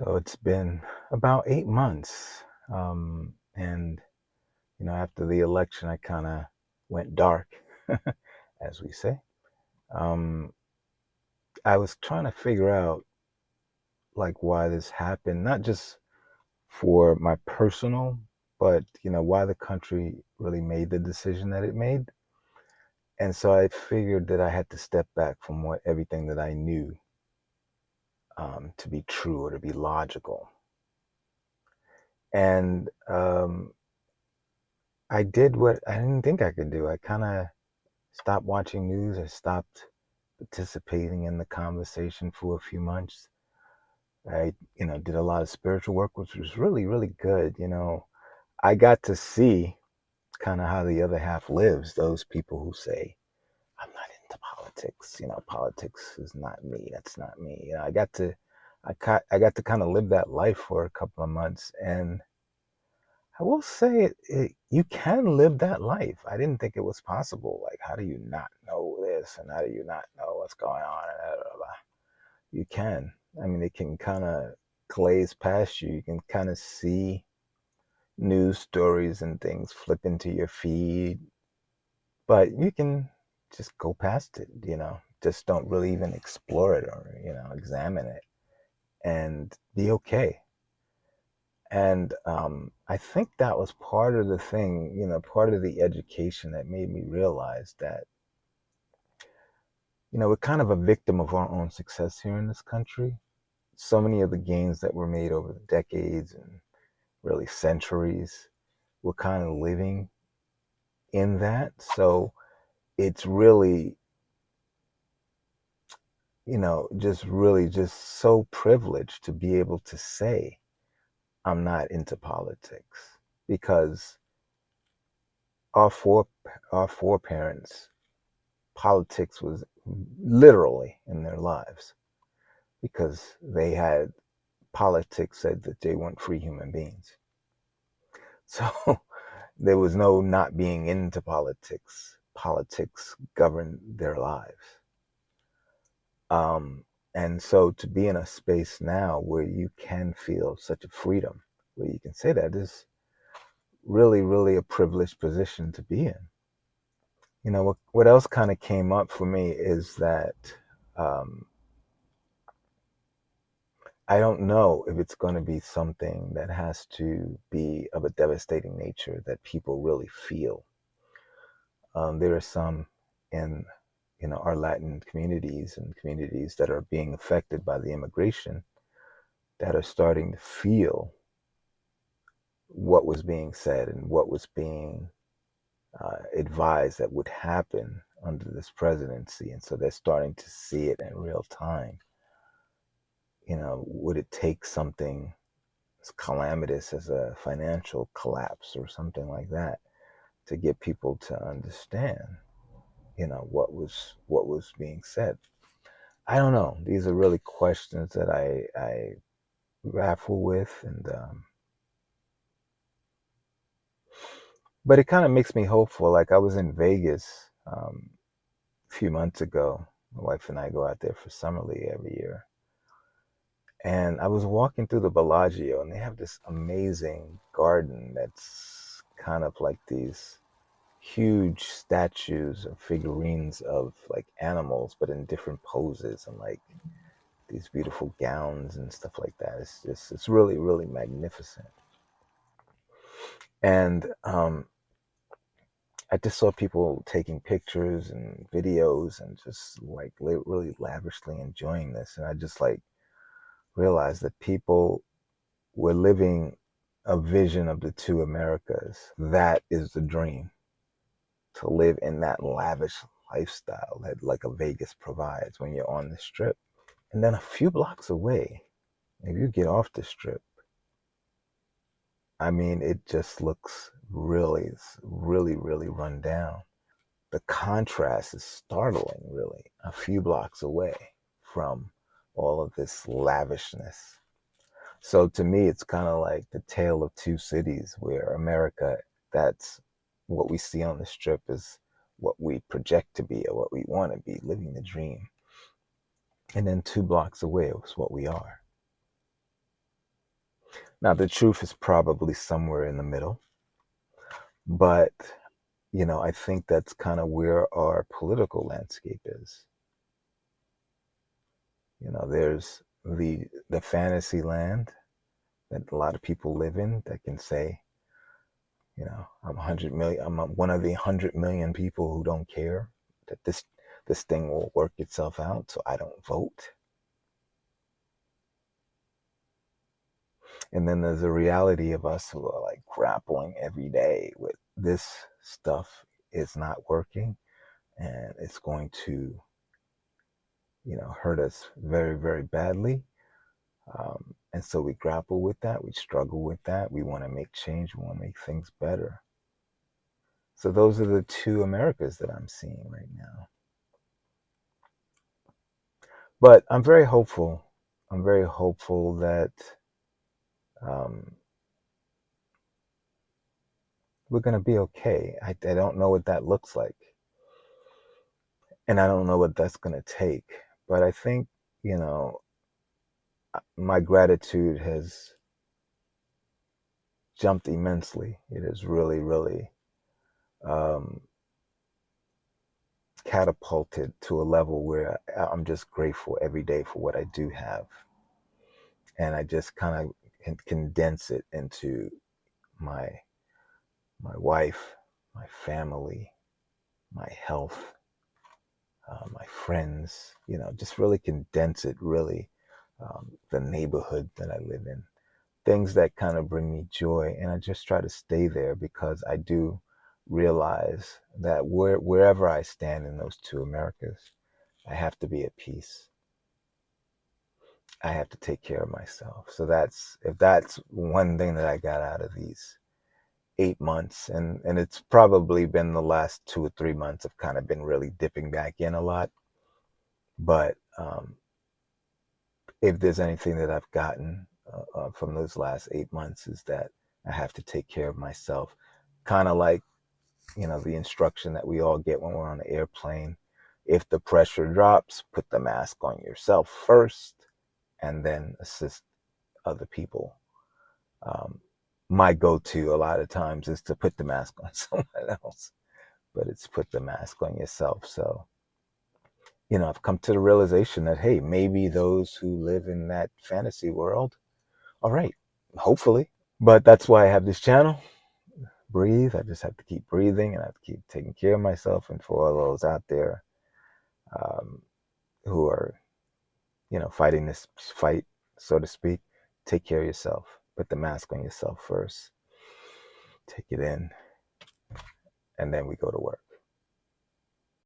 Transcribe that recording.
So it's been about 8 months. And, after the election, I kind of went dark, as we say. Um, I was trying to figure out, like, why this happened, not just for my personal, but, why the country really made the decision that it made. And so I figured that I had to step back from everything that I knew to be true or to be logical. And I did what I didn't think I could do. I kind of stopped watching news. I stopped participating in the conversation for a few months. I, did a lot of spiritual work, which was really, really good. I got to see kind of how the other half lives. Those people who say, I'm not into politics. Politics is not me. That's not me. I got to kind of live that life for a couple of months, and I will say you can live that life. I didn't think it was possible. Like, how do you not know this? And how do you not know what's going on? And blah, blah, blah. You can. I mean, it can kind of glaze past you. You can kind of see news stories and things flip into your feed, but you can just go past it, just don't really even explore it or, examine it and be okay. And I think that was part of the thing, part of the education that made me realize that, we're kind of a victim of our own success here in this country. So many of the gains that were made over the decades and really centuries, we're kind of living in that. So it's really, just really just so privileged to be able to say, I'm not into politics, because our four our foreparents, politics was literally in their lives, because they had politics said that they weren't free human beings. So there was no not being into politics. Politics governed their lives. And so to be in a space now where you can feel such a freedom, where you can say that, is really, really a privileged position to be in. What else kind of came up for me is that um, I don't know if it's going to be something that has to be of a devastating nature that people really feel. There are some in our Latin communities and communities that are being affected by the immigration that are starting to feel what was being said and what was being advised that would happen under this presidency. And so they're starting to see it in real time. Would it take something as calamitous as a financial collapse or something like that to get people to understand, what was being said? I don't know. These are really questions that I grapple with, and but it kind of makes me hopeful. Like, I was in Vegas a few months ago. My wife and I go out there for Summer League every year. And I was walking through the Bellagio, and they have this amazing garden that's kind of like these huge statues or figurines of like animals, but in different poses, and like these beautiful gowns and stuff like that. It's really, really magnificent. And I just saw people taking pictures and videos and just like really lavishly enjoying this. And I just like realized that people were living a vision of the two Americas. That is the dream, to live in that lavish lifestyle that like a Vegas provides when you're on the strip. And then a few blocks away, if you get off the strip, I mean, it just looks really, really, really run down. The contrast is startling, really, a few blocks away from all of this lavishness. So to me, it's kind of like the tale of two cities, where America, that's what we see on the strip, is what we project to be or what we want to be, living the dream. And then 2 blocks away is what we are. Now, the truth is probably somewhere in the middle, but I think that's kind of where our political landscape is. There's the fantasy land that a lot of people live in that can say, I'm 100 million. I'm one of the 100 million people who don't care that this thing will work itself out, so I don't vote. And then there's a reality of us who are like grappling every day with this stuff is not working, and it's going to, hurt us very, very badly. And so we grapple with that. We struggle with that. We want to make change. We want to make things better. So those are the two Americas that I'm seeing right now. But I'm very hopeful. I'm very hopeful that um, we're going to be okay. I don't know what that looks like. And I don't know what that's going to take. But I think, my gratitude has jumped immensely. It has really, really um, catapulted to a level where I'm just grateful every day for what I do have. And I just kind of condense it into my my wife, my family, my health, my friends, just really condense it, really, the neighborhood that I live in, things that kind of bring me joy. And I just try to stay there because I do realize that wherever I stand in those two Americas, I have to be at peace. I have to take care of myself. So if that's one thing that I got out of these 8 months, and it's probably been the last 2 or 3 months have kind of been really dipping back in a lot. But if there's anything that I've gotten from those last 8 months is that I have to take care of myself. Kind of like, the instruction that we all get when we're on an airplane. If the pressure drops, put the mask on yourself first and then assist other people. My go-to a lot of times is to put the mask on someone else, but it's put the mask on yourself. So, I've come to the realization that, hey, maybe those who live in that fantasy world, all right, hopefully. But that's why I have this channel, Breathe. I just have to keep breathing and I have to keep taking care of myself. And for all those out there um, who are, fighting this fight, so to speak, take care of yourself. Put the mask on yourself first. Take it in, and then we go to work.